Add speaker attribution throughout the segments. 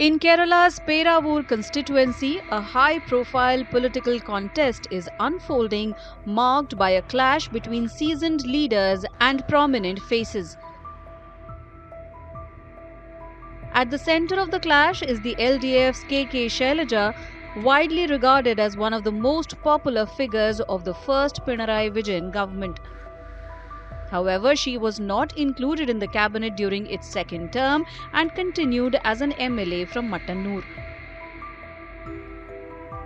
Speaker 1: In Kerala's Peravur constituency, a high-profile political contest is unfolding, marked by a clash between seasoned leaders and prominent faces. At the center of the clash is the LDF's KK Shailaja, widely regarded as one of the most popular figures of the first Pinarayi Vijayan government. However, she was not included in the cabinet during its second term and continued as an MLA from Mattannur.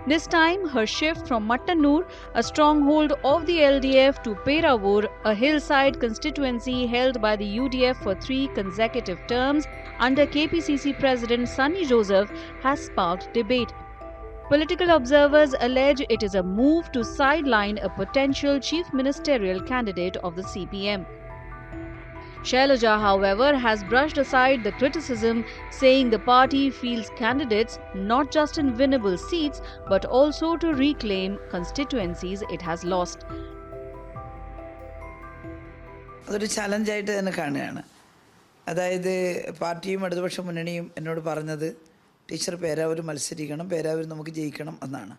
Speaker 1: This time, her shift from Mattannur, a stronghold of the LDF, to Peravur, a hillside constituency held by the UDF for 3 consecutive terms under KPCC President Sunny Joseph, has sparked debate. Political observers allege it is a move to sideline a potential chief ministerial candidate of the CPM. Shailaja, however, has brushed aside the criticism, saying the party fields candidates not just in winnable seats but also to reclaim constituencies it has lost.
Speaker 2: അതൊരു ചലഞ്ചായിട്ട് തന്നെ കാണുകയാണ്. അതായത് പാർട്ടിയും ഇടതുപക്ഷ മുന്നണിയും എന്നോട് പറഞ്ഞത് teacher Peravoor മത്സരിക്കണം, Peravoor നമുക്ക് ജയിക്കണം എന്നാണ്.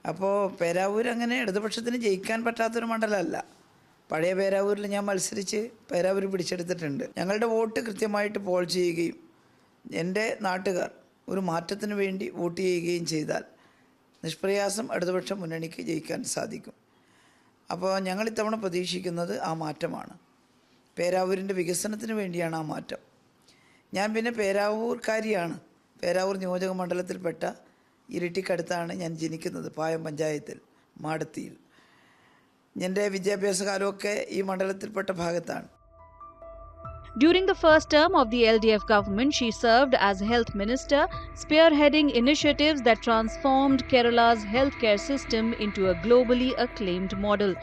Speaker 2: അപ്പോൾ പേരാവൂർ അങ്ങനെ ഇടതുപക്ഷത്തിന് ജയിക്കാൻ പറ്റാത്തൊരു മണ്ഡലമല്ല. പഴയ പേരാവൂരിൽ ഞാൻ മത്സരിച്ച് പേരാവൂർ പിടിച്ചെടുത്തിട്ടുണ്ട്. ഞങ്ങളുടെ വോട്ട് കൃത്യമായിട്ട് പോൾ ചെയ്യുകയും എൻ്റെ നാട്ടുകാർ ഒരു മാറ്റത്തിന് വേണ്ടി വോട്ട് ചെയ്യുകയും ചെയ്താൽ നിഷ്പ്രയാസം ഇടതുപക്ഷ മുന്നണിക്ക് ജയിക്കാൻ സാധിക്കും. അപ്പോൾ ഞങ്ങൾ ഇത്തവണ പ്രതീക്ഷിക്കുന്നത് ആ മാറ്റമാണ്. പേരാവൂരിൻ്റെ വികസനത്തിന് വേണ്ടിയാണ് ആ മാറ്റം. ഞാൻ പിന്നെ പേരാവൂർക്കാരിയാണ്. പേരാവൂർ നിയോജക മണ്ഡലത്തിൽപ്പെട്ട ഇരിട്ടിക്കടുത്താണ് ഞാൻ ജനിക്കുന്നത്, പായം പഞ്ചായത്തിൽ മാടത്തിയിൽ. എൻ്റെ വിദ്യാഭ്യാസ കാലമൊക്കെ ഈ മണ്ഡലത്തിൽപ്പെട്ട ഭാഗത്താണ്.
Speaker 1: During the first term of the LDF government, she served as Health Minister, spearheading initiatives that transformed Kerala's healthcare system into a globally acclaimed model.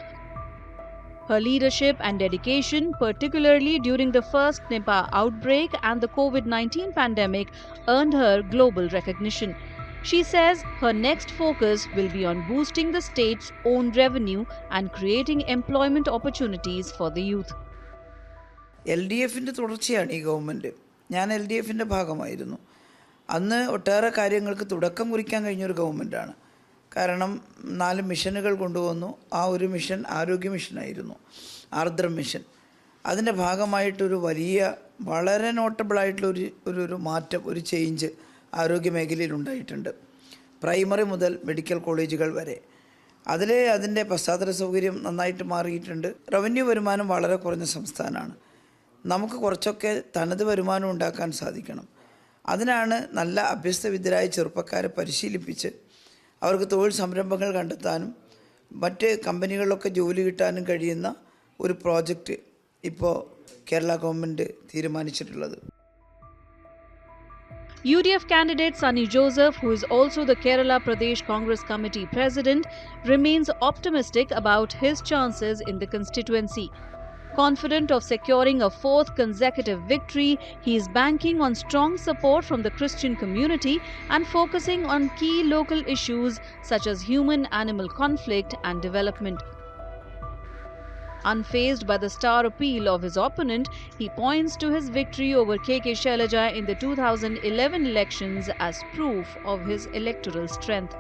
Speaker 1: Her leadership and dedication, particularly during the first Nipah outbreak and the COVID-19 pandemic, earned her global recognition. She says her next focus will be on boosting the state's own revenue and creating employment opportunities for the youth.
Speaker 2: LDFിൻ്റെ തുടർച്ചയാണ് ഈ government. ഞാൻ LDFിൻ്റെ ഭാഗമായിരുന്നു. അന്ന് ഒട്ടേറെ കാര്യങ്ങൾക്ക് തുടക്കം കുറിക്കാൻ കഴിഞ്ഞൊരു ഗവൺമെൻറ്റാണ്. കാരണം 4 മിഷനുകൾ കൊണ്ടുവന്നു. ആ ഒരു മിഷൻ ആരോഗ്യ മിഷനായിരുന്നു, ആർദ്രം മിഷൻ. അതിൻ്റെ ഭാഗമായിട്ടൊരു വലിയ വളരെ നോട്ടബിളായിട്ടുള്ള ഒരു മാറ്റം, ഒരു ചേഞ്ച് ആരോഗ്യ മേഖലയിൽ ഉണ്ടായിട്ടുണ്ട്. പ്രൈമറി മുതൽ മെഡിക്കൽ കോളേജുകൾ വരെ അതിൻ്റെ പശ്ചാത്തല സൗകര്യം നന്നായിട്ട് മാറിയിട്ടുണ്ട്. റവന്യൂ വരുമാനം വളരെ കുറഞ്ഞ സംസ്ഥാനമാണ്. നമുക്ക് കുറച്ചൊക്കെ തനത് വരുമാനം ഉണ്ടാക്കാൻ സാധിക്കണം. അതിനാണ് നല്ല അഭ്യസ്തവിദ്യരായ ചെറുപ്പക്കാരെ പരിശീലിപ്പിച്ച് അവർക്ക് തൊഴിൽ സംരംഭങ്ങൾ കണ്ടെത്താനും മറ്റ് കമ്പനികളിലൊക്കെ ജോലി കിട്ടാനും കഴിയുന്ന ഒരു പ്രോജക്റ്റ് ഇപ്പോൾ കേരള ഗവൺമെൻറ് തീരുമാനിച്ചിട്ടുള്ളത്.
Speaker 1: UDF candidate Sunny Joseph, who is also the Kerala Pradesh Congress Committee President, remains optimistic about his chances in the constituency. Confident of securing a 4th consecutive victory, he is banking on strong support from the Christian community and focusing on key local issues such as human-animal conflict and development. Unfazed by the star appeal of his opponent, he points to his victory over KK Shailaja in the 2011 elections as proof of his electoral strength.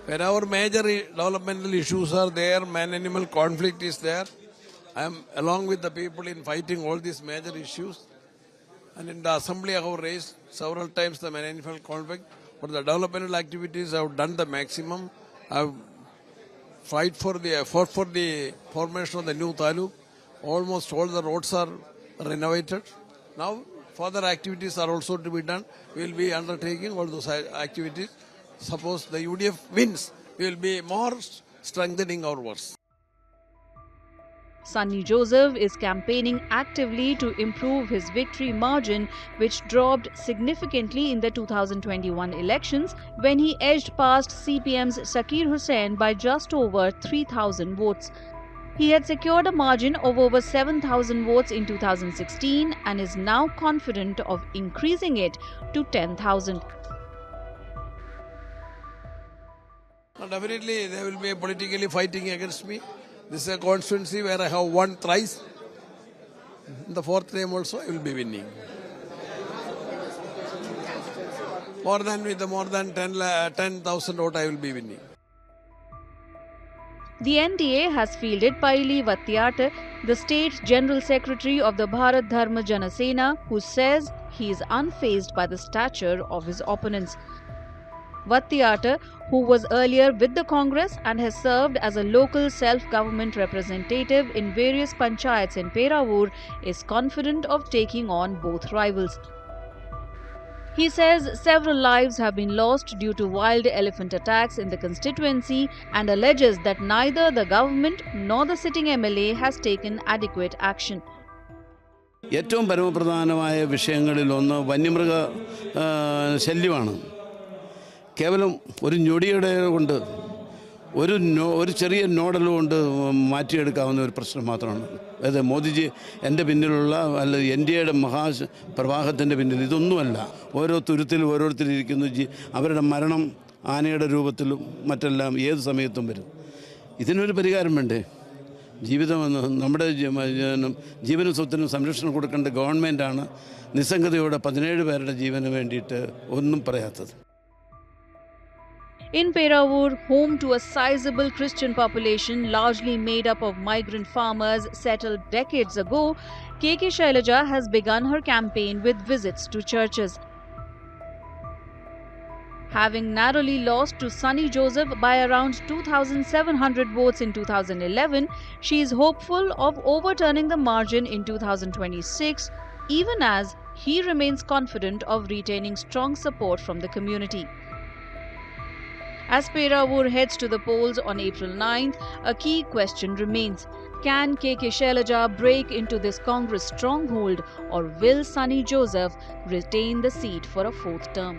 Speaker 3: When our major developmental issues are there, man-animal conflict is there. I am along with the people in fighting all these major issues. And in the assembly I have raised several times the man-animal conflict. For the developmental activities I have done the maximum. I have fought for the formation of the new taluk. Almost all the roads are renovated. Now further activities are also to be done. We will be undertaking all those activities. Suppose the UDF wins, we will be more strengthening our works.
Speaker 1: Sunny Joseph is campaigning actively to improve his victory margin, which dropped significantly in the 2021 elections when he edged past CPM's Zakir Hussain by just over 3,000 votes. He had secured a margin of over 7,000 votes in 2016 and is now confident of increasing it to 10,000.
Speaker 3: Definitely they will be politically fighting against me. This is a constituency where I have won thrice. In the 4th time also I will be winning. more than 10,000 vote I will be winning.
Speaker 1: The NDA has fielded Paili Vattiyatta, the state general secretary of the Bharat Dharma Jana Sena, who says he is unfazed by the stature of his opponents. Vattiyatta, who was earlier with the Congress and has served as a local self-government representative in various panchayats in Peravur, is confident of taking on both rivals. He says several lives have been lost due to wild elephant attacks in the constituency and alleges that neither the government nor the sitting MLA has taken adequate action.
Speaker 4: ഏറ്റവും പരമപ്രധാനമായ വിഷയങ്ങളിലൊന്ന് വന്യമൃഗ ശല്യമാണ്. കേവലം ഒരു ഞൊടിയുടെ കൊണ്ട് ഒരു ചെറിയ nodal കൊണ്ട് മാറ്റിയെടുക്കാവുന്ന ഒരു പ്രശ്നം മാത്രമാണ്. അതായത് മോദിജി എൻ്റെ പിന്നിലുള്ള അല്ല ഇന്ത്യയുടെ മഹാപ്രവാഹത്തിൻ്റെ പിന്നിൽ ഇതൊന്നുമല്ല. ഓരോ തുരുത്തിലും ഓരോരുത്തരിയ്ക്കുന്നു. അവരുടെ മരണം ആനയുടെ രൂപത്തിലും മറ്റെല്ലാം ഏത് സമയത്തും വരും. ഇതിനൊരു പരിഹാരം വേണ്ടേ? ജീവിതമെന്ന് നമ്മുടെ ജീവനും സ്വത്തിനും സംരക്ഷണം കൊടുക്കേണ്ട ഗവൺമെൻറ്റാണ് നിസ്സംഗതയോടെ 17 പേരുടെ ജീവന് വേണ്ടിയിട്ട് ഒന്നും പറയാത്തത്.
Speaker 1: In Peravur, home to a sizable Christian population largely made up of migrant farmers settled decades ago, KK Shailaja has begun her campaign with visits to churches. Having narrowly lost to Sunny Joseph by around 2,700 votes in 2011, she is hopeful of overturning the margin in 2026, even as he remains confident of retaining strong support from the community. As Peravur heads to the polls on April 9th, a key question remains. Can KK Shailaja break into this Congress stronghold, or will Sunny Joseph retain the seat for a 4th term?